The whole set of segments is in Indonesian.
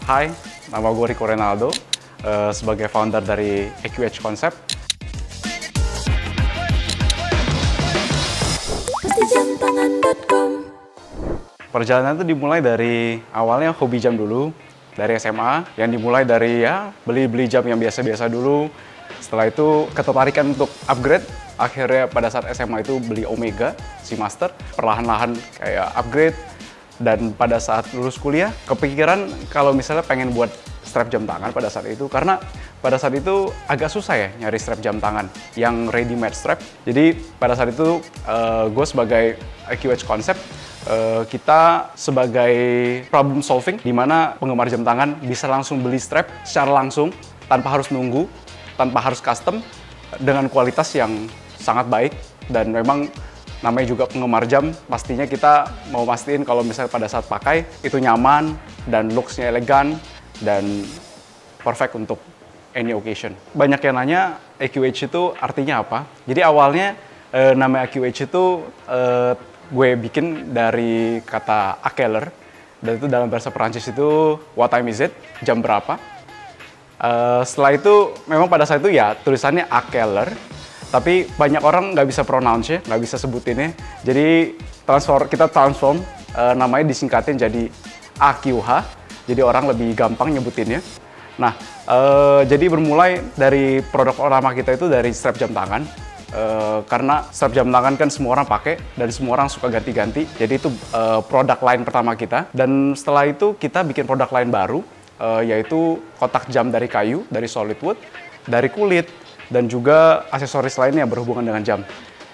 Hai, nama gue Rico Renaldo, sebagai founder dari EQH Concept. Perjalanan itu dimulai dari awalnya hobi jam dulu, dari SMA, yang dimulai dari ya beli-beli jam yang biasa-biasa dulu. Setelah itu ketertarikan untuk upgrade, akhirnya pada saat SMA itu beli Omega, Seamaster, perlahan-lahan kayak upgrade. Dan pada saat lulus kuliah, kepikiran kalau misalnya pengen buat strap jam tangan pada saat itu. Karena pada saat itu agak susah ya nyari strap jam tangan yang ready-made strap. Jadi pada saat itu gue sebagai EQH Concept, kita sebagai problem solving, di mana penggemar jam tangan bisa langsung beli strap secara langsung, tanpa harus nunggu, tanpa harus custom, dengan kualitas yang sangat baik. Dan memang namanya juga penggemar jam, pastinya kita mau pastiin kalau misalnya pada saat pakai itu nyaman dan looks-nya elegan dan perfect untuk any occasion. Banyak yang nanya EQH itu artinya apa? Jadi awalnya nama EQH itu gue bikin dari kata akeler, dan itu dalam bahasa Perancis itu what time is it? Jam berapa? Setelah itu memang pada saat itu ya tulisannya akeler. Tapi banyak orang nggak bisa pronounce-nya, nggak bisa sebutinnya. Jadi kita transform, namanya disingkatin jadi AQH. Jadi orang lebih gampang nyebutinnya. Nah, jadi bermulai dari produk utama kita itu dari strap jam tangan. Karena strap jam tangan kan semua orang pakai dan semua orang suka ganti-ganti. Jadi itu produk line pertama kita. Dan setelah itu kita bikin produk line baru, yaitu kotak jam dari kayu, dari solid wood, dari kulit, dan juga aksesoris lainnya yang berhubungan dengan jam.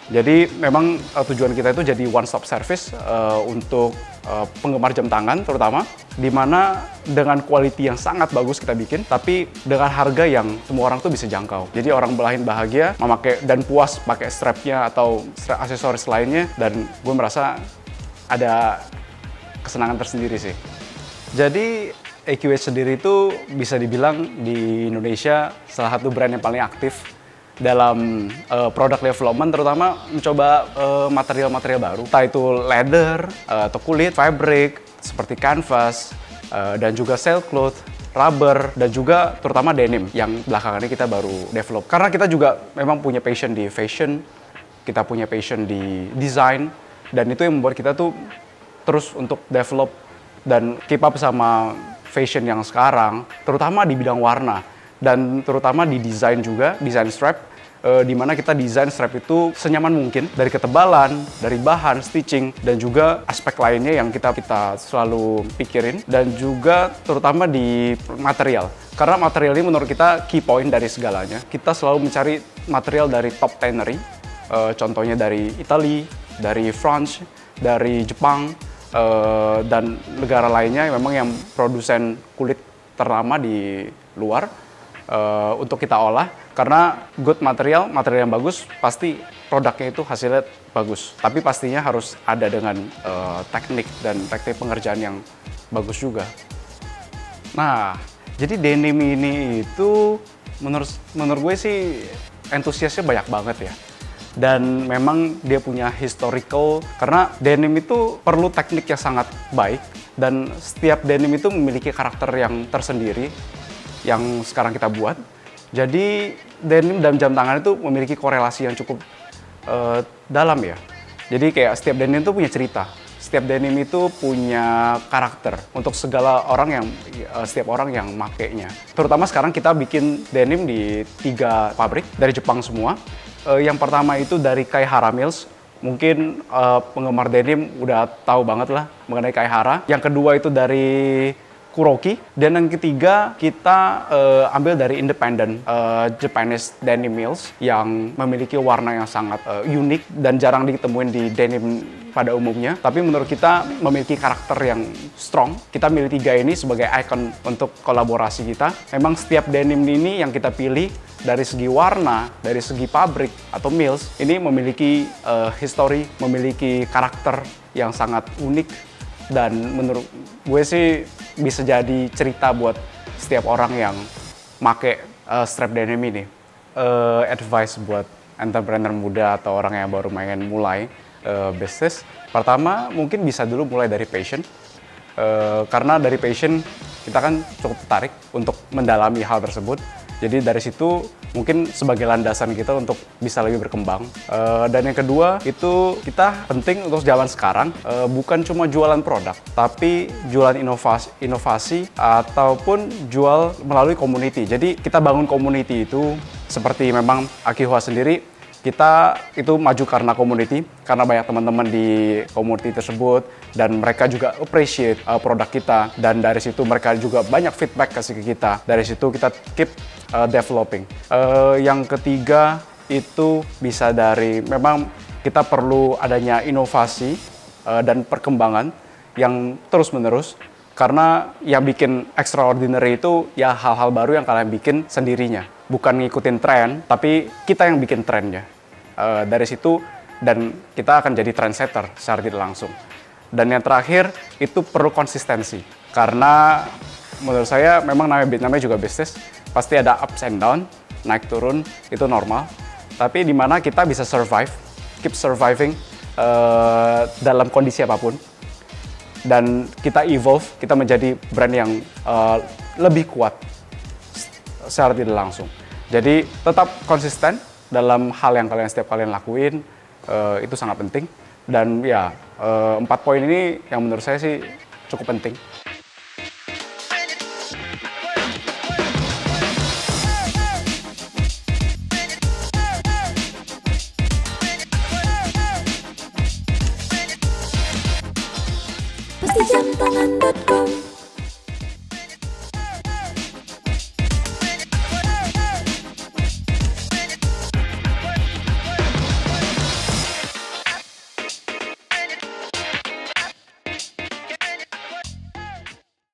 Jadi memang tujuan kita itu jadi one stop service untuk penggemar jam tangan terutama, di mana dengan quality yang sangat bagus kita bikin, tapi dengan harga yang semua orang tuh bisa jangkau. Jadi orang lain bahagia memakai dan puas pakai strapnya atau aksesoris lainnya, dan gue merasa ada kesenangan tersendiri sih. Jadi EQH sendiri itu bisa dibilang di Indonesia salah satu brand yang paling aktif dalam product development, terutama mencoba material-material baru, entah itu leather atau kulit, fabric seperti canvas, dan juga sailcloth, rubber, dan juga terutama denim yang belakangan ini kita baru develop. Karena kita juga memang punya passion di fashion, kita punya passion di design, dan itu yang membuat kita tuh terus untuk develop dan keep up sama fashion yang sekarang, terutama di bidang warna dan terutama di desain juga, desain strap, di mana kita desain strap itu senyaman mungkin dari ketebalan, dari bahan, stitching, dan juga aspek lainnya yang kita selalu pikirin, dan juga terutama di material. Karena material ini menurut kita key point dari segalanya. Kita selalu mencari material dari top tannery, contohnya dari Italia, dari France, dari Jepang, dan negara lainnya memang yang produsen kulit ternama di luar untuk kita olah. Karena good material yang bagus, pasti produknya itu hasilnya bagus. Tapi pastinya harus ada dengan teknik dan teknik pengerjaan yang bagus juga. Nah, jadi denim ini itu menurut gue sih entusiasnya banyak banget ya. Dan memang dia punya historical, karena denim itu perlu teknik yang sangat baik, dan setiap denim itu memiliki karakter yang tersendiri yang sekarang kita buat. Jadi denim dan jam tangan itu memiliki korelasi yang cukup dalam ya. Jadi kayak setiap denim itu punya cerita, setiap denim itu punya karakter untuk setiap orang yang makainya. Terutama sekarang kita bikin denim di 3 pabrik dari Jepang semua. Yang pertama itu dari Kaihara Mills. Mungkin penggemar denim udah tahu banget lah mengenai Kaihara. Yang kedua itu dari Kuroki. Dan yang ketiga kita ambil dari independent Japanese Denim Mills yang memiliki warna yang sangat unik dan jarang ditemuin di denim pada umumnya. Tapi menurut kita memiliki karakter yang strong. Kita milih 3 ini sebagai icon untuk kolaborasi kita. Memang setiap denim ini yang kita pilih dari segi warna, dari segi pabrik atau mills, ini memiliki history, memiliki karakter yang sangat unik, dan menurut gue sih bisa jadi cerita buat setiap orang yang make strap denim ini. Advice buat entrepreneur muda atau orang yang baru mulai bisnis, pertama mungkin bisa dulu mulai dari passion, karena dari passion kita kan cukup tertarik untuk mendalami hal tersebut. Jadi dari situ mungkin sebagai landasan kita untuk bisa lebih berkembang. Dan yang kedua itu kita penting untuk zaman sekarang bukan cuma jualan produk, tapi jualan inovasi ataupun jual melalui community. Jadi kita bangun community itu seperti memang Akihua sendiri. Kita itu maju karena community, karena banyak teman-teman di community tersebut dan mereka juga appreciate produk kita, dan dari situ mereka juga banyak feedback kasih ke kita. Dari situ kita keep developing. Yang ketiga itu bisa dari memang kita perlu adanya inovasi dan perkembangan yang terus-menerus, karena yang bikin extraordinary itu ya hal-hal baru yang kalian bikin sendirinya. Bukan ngikutin tren, tapi kita yang bikin trennya. Dari situ, dan kita akan jadi trendsetter secara tidak langsung. Dan yang terakhir, itu perlu konsistensi. Karena menurut saya memang namanya juga bisnis, pasti ada ups and down, naik turun, itu normal. Tapi di mana kita bisa survive, keep surviving dalam kondisi apapun. Dan kita evolve, kita menjadi brand yang lebih kuat secara tidak langsung. Jadi tetap konsisten dalam hal yang setiap kalian lakuin, itu sangat penting. Dan ya 4 poin ini yang menurut saya sih cukup penting. Pasti jam tangan.com